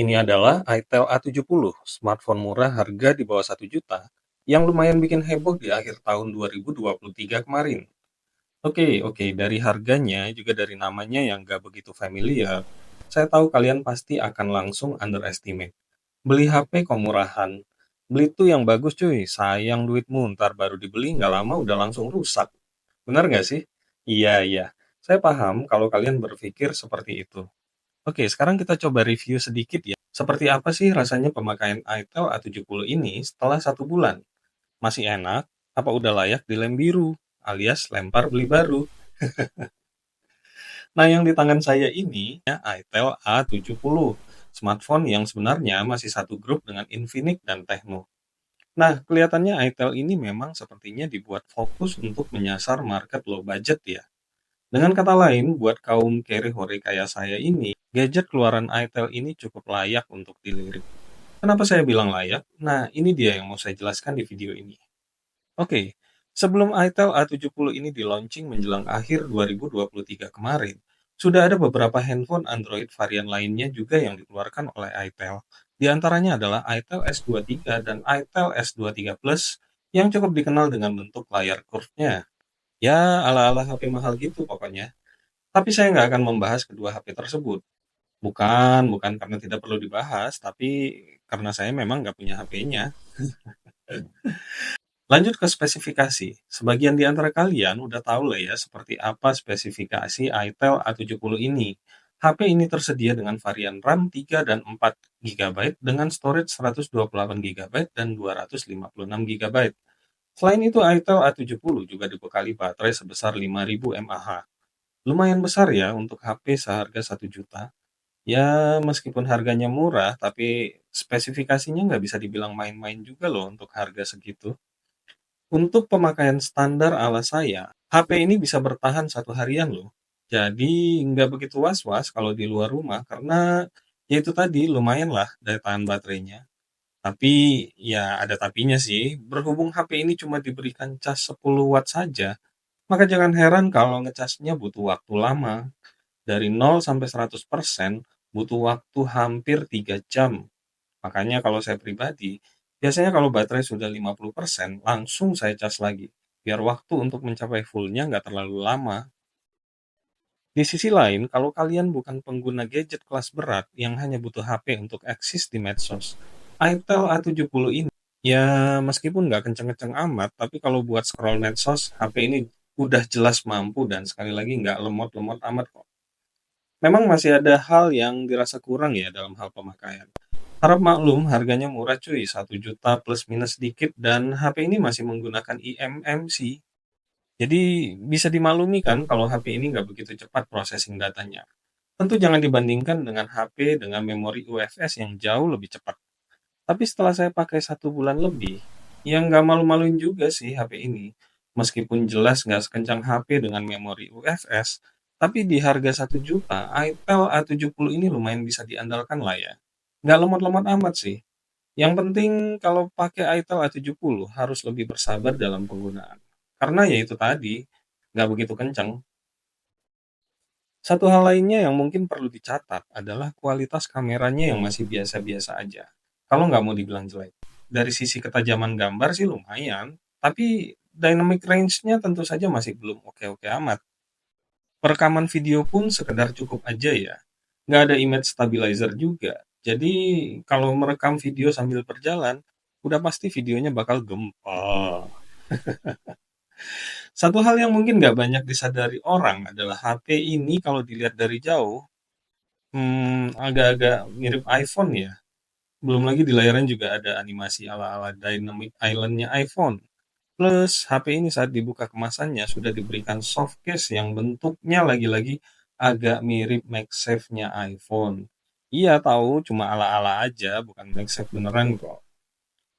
Ini adalah itel A70, smartphone murah harga di bawah 1 juta, yang lumayan bikin heboh di akhir tahun 2023 kemarin. Oke, dari harganya juga dari namanya yang gak begitu familiar, saya tahu kalian pasti akan langsung underestimate. Beli HP kok murahan? Beli tuh yang bagus cuy, sayang duitmu, ntar baru dibeli nggak lama udah langsung rusak. Benar nggak sih? Iya. Saya paham kalau kalian berpikir seperti itu. Oke, sekarang kita coba review sedikit ya. Seperti apa sih rasanya pemakaian itel A70 ini setelah 1 bulan? Masih enak? Apa udah layak dilem biru? Alias lempar beli baru? Nah, yang di tangan saya ini ya itel A70. Smartphone yang sebenarnya masih satu grup dengan Infinix dan Tecno. Nah, kelihatannya itel ini memang sepertinya dibuat fokus untuk menyasar market low budget ya. Dengan kata lain, buat kaum carry hore kayak saya ini, gadget keluaran itel ini cukup layak untuk dilirik. Kenapa saya bilang layak? Nah, ini dia yang mau saya jelaskan di video ini. Oke, sebelum itel A70 ini di-launching menjelang akhir 2023 kemarin, sudah ada beberapa handphone Android varian lainnya juga yang dikeluarkan oleh itel. Di antaranya adalah itel S23 dan itel S23 Plus yang cukup dikenal dengan bentuk layar curve-nya. Ya, ala-ala HP mahal gitu pokoknya. Tapi saya nggak akan membahas kedua HP tersebut. Bukan karena tidak perlu dibahas, tapi karena saya memang nggak punya HP-nya. Lanjut ke spesifikasi. Sebagian di antara kalian udah tahu lah ya seperti apa spesifikasi itel A70 ini. HP ini tersedia dengan varian RAM 3 dan 4 GB dengan storage 128 GB dan 256 GB. Selain itu, itel A70 juga dibekali baterai sebesar 5000 mAh. Lumayan besar ya untuk HP seharga 1 juta. Ya, meskipun harganya murah, tapi spesifikasinya nggak bisa dibilang main-main juga loh untuk harga segitu. Untuk pemakaian standar ala saya, HP ini bisa bertahan 1 harian loh. Jadi nggak begitu was-was kalau di luar rumah karena ya itu tadi lumayan lah daya tahan baterainya. Tapi ya ada tapinya sih, berhubung HP ini cuma diberikan cas 10 watt saja, maka jangan heran kalau ngecasnya butuh waktu lama. Dari 0 sampai 100% butuh waktu hampir 3 jam. Makanya kalau saya pribadi, biasanya kalau baterai sudah 50% langsung saya cas lagi. Biar waktu untuk mencapai fullnya nggak terlalu lama. Di sisi lain, kalau kalian bukan pengguna gadget kelas berat yang hanya butuh HP untuk eksis di medsos, itel A70 ini, ya meskipun nggak kenceng-kenceng amat, tapi kalau buat scroll medsos, HP ini udah jelas mampu dan sekali lagi nggak lemot-lemot amat kok. Memang masih ada hal yang dirasa kurang ya dalam hal pemakaian. Harap maklum, harganya murah cuy, 1 juta plus minus sedikit dan HP ini masih menggunakan eMMC. Jadi bisa dimaklumi kan kalau HP ini nggak begitu cepat processing datanya. Tentu jangan dibandingkan dengan HP dengan memori UFS yang jauh lebih cepat. Tapi setelah saya pakai 1 bulan lebih, yang nggak malu-maluin juga sih HP ini. Meskipun jelas nggak sekencang HP dengan memori UFS, tapi di harga 1 juta, itel A70 ini lumayan bisa diandalkan lah ya. Nggak lemot-lemot amat sih. Yang penting kalau pakai itel A70 harus lebih bersabar dalam penggunaan. Karena ya itu tadi, nggak begitu kencang. Satu hal lainnya yang mungkin perlu dicatat adalah kualitas kameranya yang masih biasa-biasa aja. Kalau nggak mau dibilang jelek. Dari sisi ketajaman gambar sih lumayan, tapi dynamic range-nya tentu saja masih belum oke-oke amat. Perekaman video pun sekedar cukup aja ya. Nggak ada image stabilizer juga. Jadi kalau merekam video sambil berjalan, udah pasti videonya bakal gempal. Satu hal yang mungkin nggak banyak disadari orang adalah HP ini kalau dilihat dari jauh, agak-agak mirip iPhone ya. Belum lagi di layarnya juga ada animasi ala-ala Dynamic Island-nya iPhone. Plus, HP ini saat dibuka kemasannya sudah diberikan soft case yang bentuknya lagi-lagi agak mirip MagSafe-nya iPhone. Iya tahu, cuma ala-ala aja, bukan MagSafe beneran kok.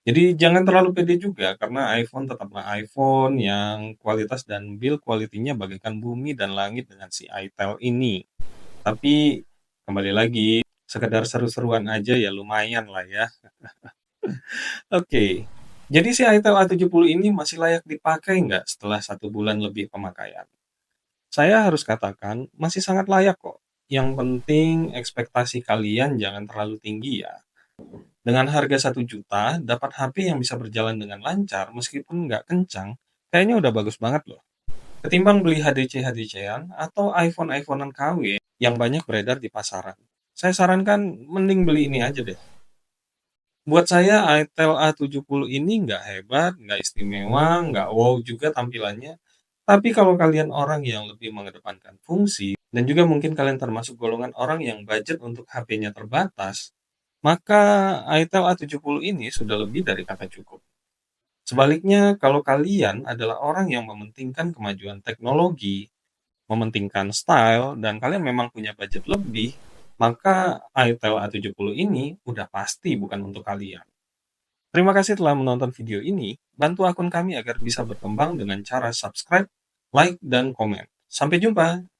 Jadi jangan terlalu pede juga, karena iPhone tetaplah iPhone yang kualitas dan build quality-nya bagaikan bumi dan langit dengan si itel ini. Tapi kembali lagi, sekedar seru-seruan aja ya lumayan lah ya. Oke, jadi si itel A70 ini masih layak dipakai nggak setelah 1 bulan lebih pemakaian? Saya harus katakan masih sangat layak kok. Yang penting ekspektasi kalian jangan terlalu tinggi ya. Dengan harga 1 juta, dapat HP yang bisa berjalan dengan lancar meskipun nggak kencang, kayaknya udah bagus banget loh. Ketimbang beli HDC-HDC-an atau iPhone-iPhone-an KW yang banyak beredar di pasaran. Saya sarankan mending beli ini aja deh. Buat saya, Itel A70 ini nggak hebat, nggak istimewa, nggak wow juga tampilannya. Tapi kalau kalian orang yang lebih mengedepankan fungsi, dan juga mungkin kalian termasuk golongan orang yang budget untuk HP-nya terbatas, maka Itel A70 ini sudah lebih dari kata cukup. Sebaliknya, kalau kalian adalah orang yang mementingkan kemajuan teknologi, mementingkan style, dan kalian memang punya budget lebih, maka Itel A70 ini udah pasti bukan untuk kalian. Terima kasih telah menonton video ini. Bantu akun kami agar bisa berkembang dengan cara subscribe, like, dan komen. Sampai jumpa!